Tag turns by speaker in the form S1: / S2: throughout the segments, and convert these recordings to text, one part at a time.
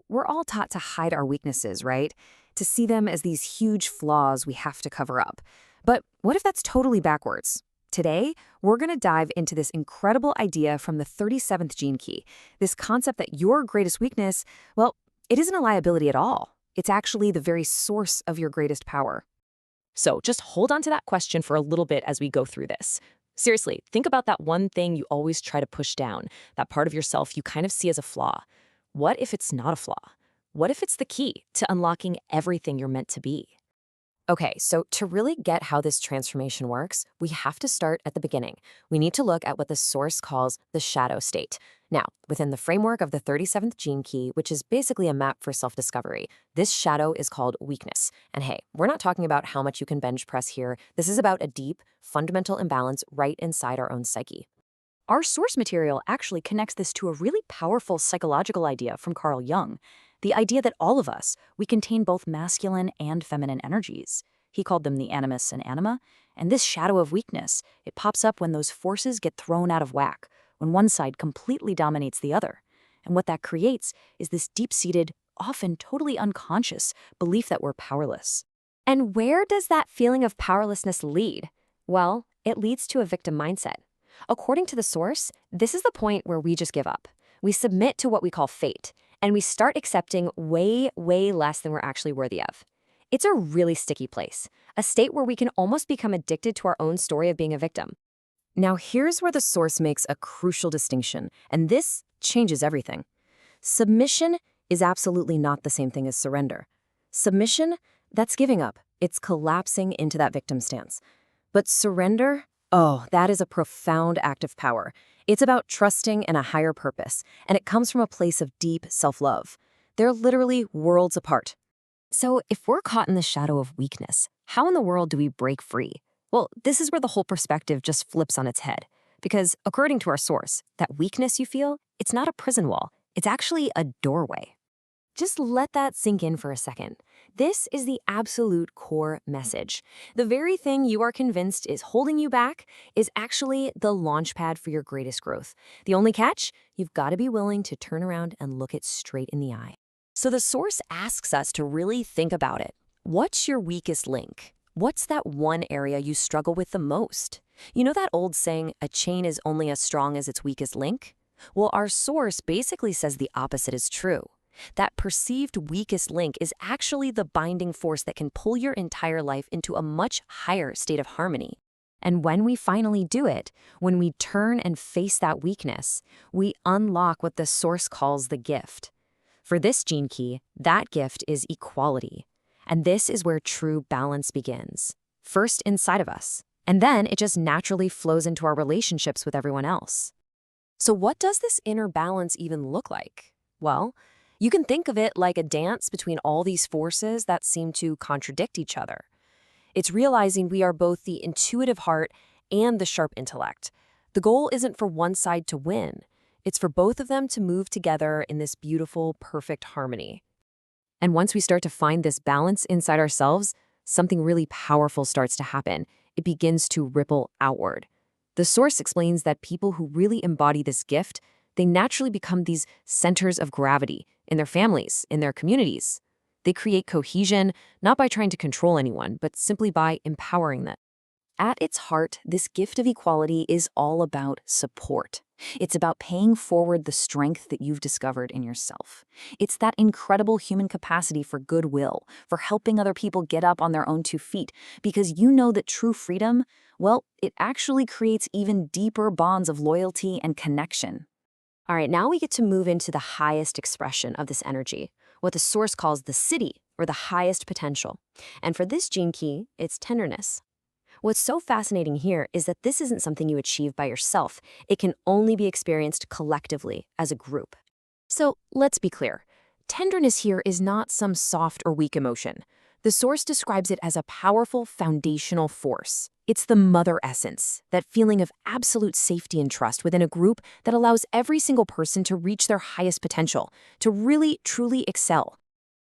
S1: We're all taught to hide our weaknesses, right? To see them as these huge flaws we have to cover up. But what if that's totally backwards? Today, we're going to dive into this incredible idea from the 37th gene key, this concept that your greatest weakness, well, it isn't a liability at all. It's actually the very source of your greatest power.
S2: So just hold on to that question for a little bit as we go through this. Seriously, think about that one thing you always try to push down, that part of yourself you kind of see as a flaw. What if it's not a flaw? What if it's the key to unlocking everything you're meant to be?
S1: Okay, so to really get how this transformation works, we have to start at the beginning. We need to look at what the source calls the shadow state. Now, within the framework of the 37th gene key, which is basically a map for self-discovery, this shadow is called weakness. And hey, we're not talking about how much you can bench press here. This is about a deep, fundamental imbalance right inside our own psyche.
S3: Our source material actually connects this to a really powerful psychological idea from Carl Jung, the idea that all of us, we contain both masculine and feminine energies. He called them the animus and anima, and this shadow of weakness, it pops up when those forces get thrown out of whack, when one side completely dominates the other. And what that creates is this deep-seated, often totally unconscious, belief that we're powerless.
S1: And where does that feeling of powerlessness lead? Well, it leads to a victim mindset. According to the source, this is the point where we just give up. We submit to what we call fate, and we start accepting way, way less than we're actually worthy of. It's a really sticky place, a state where we can almost become addicted to our own story of being a victim. Now, here's where the source makes a crucial distinction, and this changes everything. Submission is absolutely not the same thing as surrender. Submission, that's giving up. It's collapsing into that victim stance. But surrender, oh, that is a profound act of power. It's about trusting in a higher purpose, and it comes from a place of deep self-love. They're literally worlds apart. So if we're caught in the shadow of weakness, how in the world do we break free? Well, this is where the whole perspective just flips on its head. Because according to our source, that weakness you feel, it's not a prison wall. It's actually a doorway. Just let that sink in for a second. This is the absolute core message. The very thing you are convinced is holding you back is actually the launchpad for your greatest growth. The only catch? You've got to be willing to turn around and look it straight in the eye. So the source asks us to really think about it. What's your weakest link? What's that one area you struggle with the most? You know that old saying, a chain is only as strong as its weakest link? Well, our source basically says the opposite is true. That perceived weakest link is actually the binding force that can pull your entire life into a much higher state of harmony. And when we finally do it, when we turn and face that weakness, we unlock what the source calls the gift. For this gene key, that gift is equality. And this is where true balance begins. First inside of us, and then it just naturally flows into our relationships with everyone else. So what does this inner balance even look like? Well, you can think of it like a dance between all these forces that seem to contradict each other. It's realizing we are both the intuitive heart and the sharp intellect. The goal isn't for one side to win. It's for both of them to move together in this beautiful, perfect harmony. And once we start to find this balance inside ourselves, something really powerful starts to happen. It begins to ripple outward. The source explains that people who really embody this gift, they naturally become these centers of gravity in their families, in their communities. They create cohesion, not by trying to control anyone, but simply by empowering them. At its heart, this gift of equality is all about support. It's about paying forward the strength that you've discovered in yourself. It's that incredible human capacity for goodwill, for helping other people get up on their own 2 feet, because you know that true freedom, well, it actually creates even deeper bonds of loyalty and connection. All right, now we get to move into the highest expression of this energy, what the source calls the siddhi, or the highest potential. And for this gene key, it's tenderness. What's so fascinating here is that this isn't something you achieve by yourself. It can only be experienced collectively as a group. So let's be clear. Tenderness here is not some soft or weak emotion. The source describes it as a powerful foundational force. It's the mother essence, that feeling of absolute safety and trust within a group that allows every single person to reach their highest potential, to really, truly excel.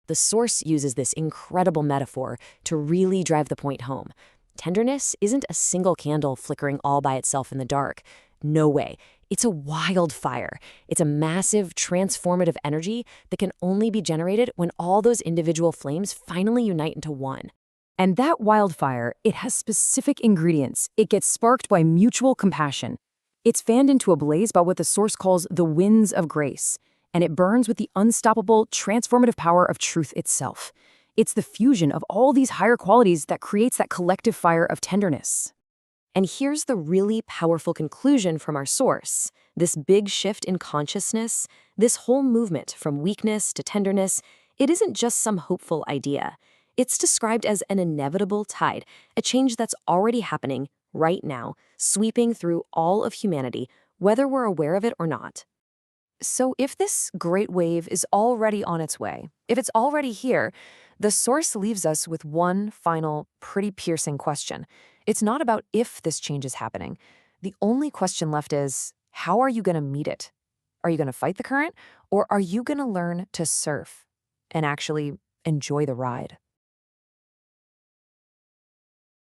S1: The source uses this incredible metaphor to really drive the point home. Tenderness isn't a single candle flickering all by itself in the dark. No way. It's a wildfire. It's a massive, transformative energy that can only be generated when all those individual flames finally unite into one.
S3: And that wildfire, it has specific ingredients. It gets sparked by mutual compassion. It's fanned into a blaze by what the Source calls the winds of grace, and it burns with the unstoppable, transformative power of truth itself. It's the fusion of all these higher qualities that creates that collective fire of tenderness.
S1: And here's the really powerful conclusion from our source. This big shift in consciousness, this whole movement from weakness to tenderness, it isn't just some hopeful idea. It's described as an inevitable tide, a change that's already happening right now, sweeping through all of humanity, whether we're aware of it or not. So if this great wave is already on its way, if it's already here, the source leaves us with one final, pretty piercing question. It's not about if this change is happening. The only question left is, how are you going to meet it? Are you going to fight the current, or are you going to learn to surf and actually enjoy the ride?